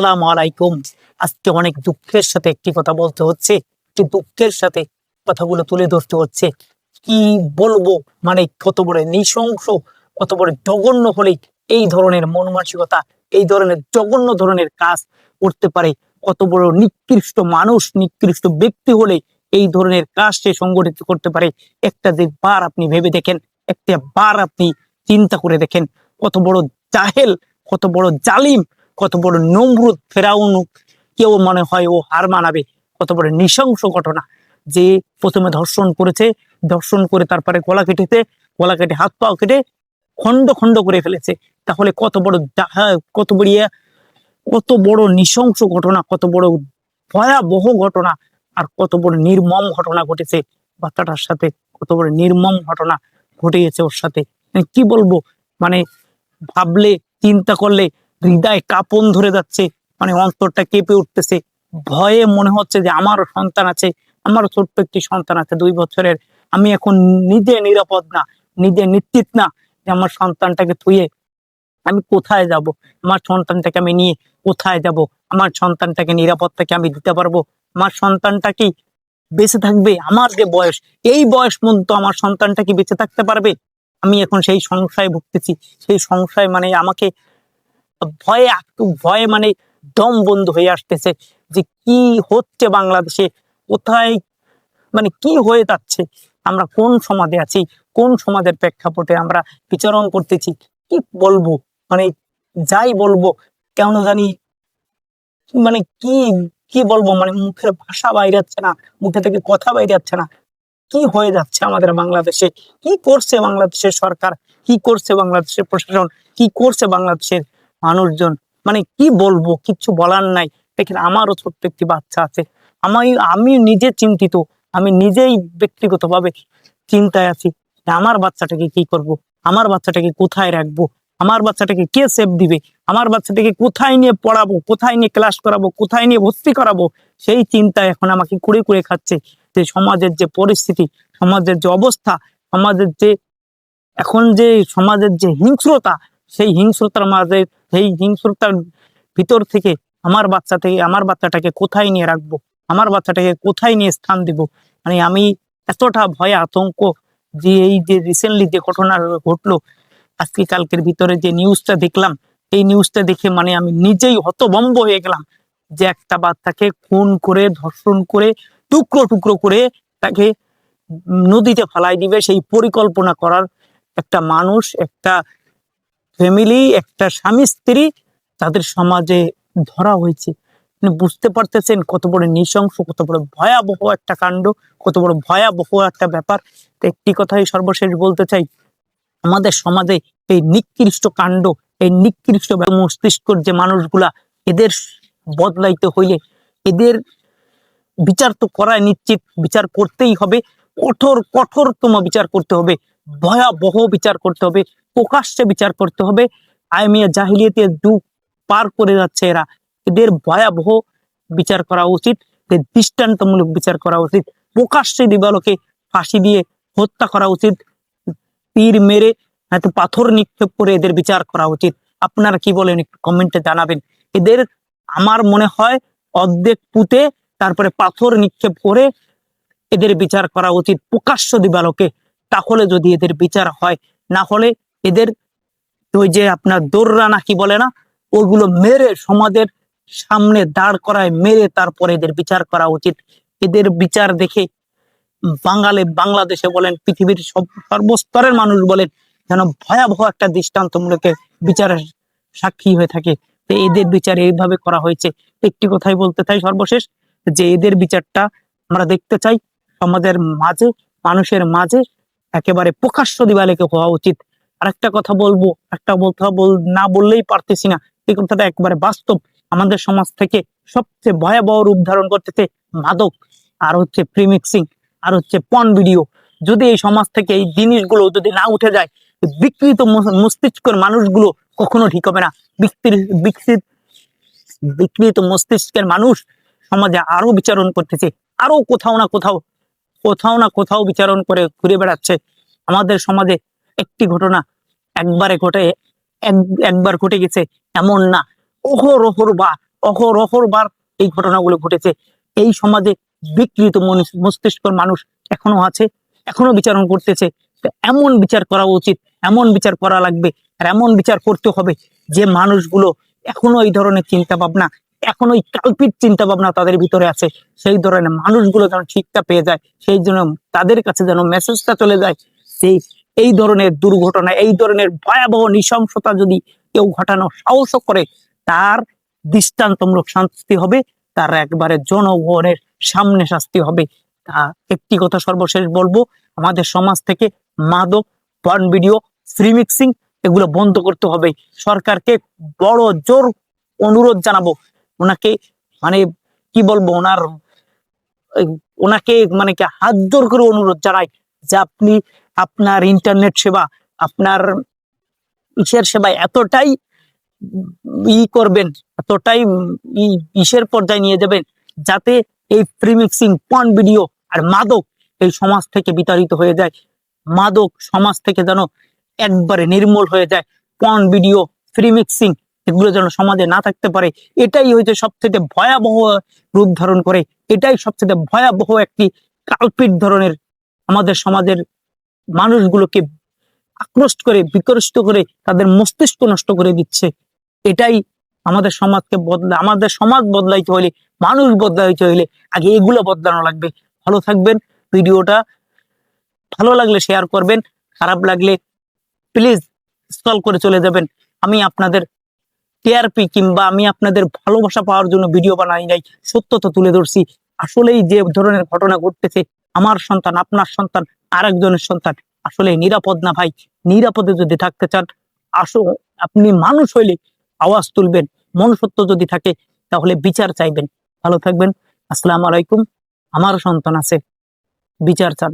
আসসালামু আলাইকুম। আজকে অনেক দুঃখের সাথে একটি কথা বলতে হচ্ছে, একটি দুঃখের সাথে কথাগুলো তুলে ধরতে হচ্ছে। কি বলবো, মানে কত বড় নৃশংস, কত বড় জঘন্য হলে এই ধরনের মন মানসিকতা, এই ধরনের জঘন্য ধরনের কাজ করতে পারে। কত বড় নিকৃষ্ট মানুষ, নিকৃষ্ট ব্যক্তি হলে এই ধরনের কাজ সে সংগঠিত করতে পারে। একটা যে বার আপনি ভেবে দেখেন, একটা বার আপনি চিন্তা করে দেখেন, কত বড় জাহেল, কত বড় জালিম, কত বড় নমরুদ ফেরাউন, কেউ মনে হয় ও হার মানাবে। কত বড় নৃশংস ঘটনা, যে প্রথমে ধর্ষণ করেছে, ধর্ষণ করে তারপরে গলা কেটেছে, গলা কেটে হাত পা কেটে খন্ড খন্ড করে ফেলেছে। তাহলে কত বড় কত বড় নৃশংস ঘটনা, কত বড় ভয়াবহ ঘটনা, আর কত বড় নির্মম ঘটনা ঘটেছে বাচ্চাটার সাথে। কত বড় নির্মম ঘটনা ঘটিয়েছে ওর সাথে, কি বলবো, মানে ভাবলে, চিন্তা করলে হৃদয় কাঁপন ধরে যাচ্ছে, মানে অন্তরটা কেঁপে উঠতেছে। ভয়ে মনে হচ্ছে যে আমারও সন্তান আছে, আমারও ছোট্ট একটি সন্তান আছে 2 বছরের। আমি এখন নিজে নিরাপদ না, নিজে নিশ্চিত না যে আমার সন্তানটাকে থুয়ে আমি কোথায় যাব, আমার সন্তানটাকে আমি নিয়ে কোথায় যাব, আমার সন্তানটাকে নিরাপদ থেকে আমি দিতে পারবো, আমার সন্তানটা কি বেঁচে থাকবে, আমার যে বয়স, এই বয়স পর্যন্ত আমার সন্তানটা কি বেঁচে থাকতে পারবে। আমি এখন সেই সংশয়ে ভুগতেছি, সেই সংশয় মানে আমাকে ভয়ে ভয়ে মানে দম বন্ধ হয়ে আসতেছে, যে কি হচ্ছে বাংলাদেশে, কোথায়, মানে কি হয়ে যাচ্ছে, আমরা কোন সমাজে আছি, কোন সমাজের প্রেক্ষাপটে আমরা বিচরণ করতেছি। কি বলবো, মানে যাই বলবো কেন জানি, মানে কি কি বলবো, মানে মুখের ভাষা বাইরে যাচ্ছে না, মুখে থেকে কথা বাইরে যাচ্ছে না। কি হয়ে যাচ্ছে আমাদের বাংলাদেশে, কি করছে বাংলাদেশের সরকার, কি করছে বাংলাদেশের প্রশাসন, কি করছে বাংলাদেশের মানুষজন, মানে কি বলবো, কিচ্ছু বলার নাই। দেখেন, আমারও ছোট্ট একটি বাচ্চা আছে, আমি নিজে চিন্তিত, আমি নিজেই ব্যক্তিগতভাবে চিন্তায় আছি যে আমার বাচ্চাটাকে কি করব, আমার বাচ্চাটাকে কোথায় রাখবো, আমার বাচ্চাটাকে কে সেফ দিবে, আমার বাচ্চাটাকে কোথায় নিয়ে পড়াবো, কোথায় নিয়ে ক্লাস করাবো, কোথায় নিয়ে ভর্তি করাবো, সেই চিন্তা এখন আমাকে কুড়ে কুড়ে খাচ্ছে। যে সমাজের যে পরিস্থিতি, সমাজের যে অবস্থা, সমাজের যে এখন যে সমাজের যে হিংস্রতা, সেই হিংস্রতার মাঝে, সেই হিংস্রতার ভিতর থেকে আমার বাচ্চাটাকে কোথায় নিয়ে রাখবো, আমার বাচ্চাটাকে কোথায় নিয়ে স্থান দিব। মানে আমি এতটা ভয়ে আতঙ্ক, যে এই যে রিসেন্টলি যে ঘটনা ঘটলো আজকে কালকের ভিতরে, যে নিউজটা দেখলাম, এই নিউজটা দেখে মানে আমি নিজেই হতভম্ব হয়ে গেলাম, যে একটা বাচ্চাকে খুন করে, ধর্ষণ করে, টুকরো টুকরো করে তাকে নদীতে ফেলাই দিবে, সেই পরিকল্পনা করার একটা মানুষ, একটা ফ্যামিলি, একটা স্বামী স্ত্রী তাদের সমাজে ধরা হয়েছে। আপনি বুঝতে পারতেছেন কত বড় নৃশংস, কত বড় ভয়াবহ একটা কাণ্ড, কত বড় ভয়াবহ একটা ব্যাপার। তো একটি কথাই সর্বশেষ বলতে চাই, আমাদের সমাজে এই নিকৃষ্ট কাণ্ড, এই নিকৃষ্ট মস্তিষ্কর যে মানুষগুলা, এদের বদলাইতে হইলে এদের বিচার তো করাই নিশ্চিত, বিচার করতেই হবে, কঠোরতম বিচার করতে হবে, ভয়াবহ বিচার করতে হবে, প্রকাশ্যে বিচার করতে হবে। আইমিয়া জাহিলিয়াতের যুগ পার করে যাচ্ছে এরা, এদের ভয়াবহ বিচার করা উচিত, এদের দৃষ্টান্তমূলক বিচার করা উচিত, প্রকাশ্যে দিবালোকে ফাঁসি দিয়ে হত্যা করা উচিত, তীর মেরে হয়তো পাথর নিক্ষেপ করে এদের বিচার করা উচিত। আপনারা কি বলেন একটু কমেন্টে জানাবেন। এদের আমার মনে হয় অর্ধেক পুঁতে তারপরে পাথর নিক্ষেপ করে এদের বিচার করা উচিত প্রকাশ্য দিবালোকে। তাহলে যদি এদের বিচার হয়, না হলে এদের ওই যে আপনার দৌড়রা না কি বলে না, ওগুলো মেরে সমাজের সামনে দাঁড় করায়, মেরে তারপরে এদের বিচার করা উচিত। এদের বিচার দেখে বাংলাদেশে বলেন, পৃথিবীর সর্বস্তরের মানুষ বলেন, যেন ভয়াবহ একটা দৃষ্টান্তমূলক বিচারের সাক্ষী হয়ে থাকে। তো এদের বিচার এইভাবে করা হয়েছে। একটি কথাই বলতে চাই সর্বশেষ, যে এদের বিচারটা আমরা দেখতে চাই সমাজের মাঝে, মানুষের মাঝে একেবারে প্রকাশ্য দিবালোকে হওয়া উচিত। আর একটা কথা বলবো, না বললেই পারতেছি না, এই কথাটা একেবারে বাস্তব। আমাদের সমাজ থেকে সবচেয়ে ভয়াবহ রূপ ধারণ করতেছে মাদক, আর হচ্ছে প্রিমিক্সিং, আর হচ্ছে পর্ন ভিডিও। যদি এই সমাজ থেকে এই জিনিসগুলো যদি না উঠে যায়, বিকৃত মস্তিষ্কের মানুষগুলো কখনো ঠিক হবে না। বিকৃত বিকৃত মস্তিষ্কের মানুষ সমাজে আরো বিচরণ করতেছে, আরো কোথাও না কোথাও বিচরণ করে ঘুরে বেড়াচ্ছে। আমাদের সমাজে একটি ঘটনা একবার ঘটে গেছে এমন না, অহরহ বা অহরবার এই ঘটনাগুলো ঘটেছে। এই সমাজে বিকৃত মস্তিষ্কর মানুষ এখনো আছে, এখনো বিচারণ করতেছে। তো এমন বিচার করা উচিত, এমন বিচার করা লাগবে, আর এমন বিচার করতে হবে যে মানুষগুলো এখনো এই ধরনের চিন্তা ভাবনা, এখনো এই কাল্পিত চিন্তা ভাবনা তাদের ভিতরে আছে, সেই ধরনের মানুষগুলো যেন শিক্ষা পেয়ে যায়, সেই জন্য তাদের কাছে যেন মেসেজটা চলে যায়। সেই এই ধরনের দুর্ঘটনা, এই ধরনের ভয়াবহ নৃশংসতা যদি কেউ ঘটানোর সাহস করে, তার দৃষ্টান্তমূলক শাস্তি হবে, তার একবারে জনগণের সামনে শাস্তি হবে। তা একটি কথা সর্বশেষ বলবো, আমাদের সমাজ থেকে মাদক, পর্ন ভিডিও, ফ্রি মিক্সিং এগুলো বন্ধ করতে হবে। সরকারকে বড় জোর অনুরোধ জানাবো, ওনাকে মানে কি বলবো, ওনাকে মানে কি হাত জোর করে অনুরোধ জানাই যে আপনি আপনার ইন্টারনেট সেবা, আপনার ইসের সেবায় এতটাই করবেন, এতটাই ইসের পর্যায়ে নিয়ে যাবেন, যাতে এই ফ্রি মিক্সিং, পর্ন ভিডিও আর মাদক এই সমাজ থেকে বিতাড়িত হয়ে যায়। মাদক সমাজ থেকে যেন একবারে নির্মূল হয়ে যায়। পর্ন ভিডিও, ফ্রি মিক্সিং এগুলো যেন সমাজে না থাকতে পারে। এটাই হচ্ছে সবথেকে ভয়াবহ রূপ ধারণ করে, এটাই সবথেকে ভয়াবহ একটি কাল্পিক ধরনের আমাদের সমাজের মানুষগুলোকে আক্রোশ করে, বিকৃষ্ট করে, তাদের মস্তিষ্ক নষ্ট করে দিচ্ছে। এটাই আমাদের সমাজকে আমাদের সমাজ বদলাইতে হলে, মানুষ বদলাইতে হলে আগে এগুলো বদলানো লাগবে। ভালো থাকবেন। ভিডিওটা ভালো লাগলে শেয়ার করবেন, খারাপ লাগলে প্লিজ স্ক্রল করে চলে যাবেন। আমি আপনাদের টিআরপি কিংবা আমি আপনাদের ভালোবাসা পাওয়ার জন্য ভিডিও বানাই নাই, সত্যতা তুলে ধরছি। আসলেই যে ধরনের ঘটনা ঘটতেছে, আমার সন্তান, আপনার সন্তান, আরেকজনের সন্তান আসলে নিরাপদ না ভাই। নিরাপদে যদি থাকতে চান, আপনি মানুষ হইলে আওয়াজ তুলবেন, মনুষ্যত্ব যদি থাকে তাহলে বিচার চাইবেন। ভালো থাকবেন। আসসালামু আলাইকুম। আমারও সন্তান আছে, বিচার চান।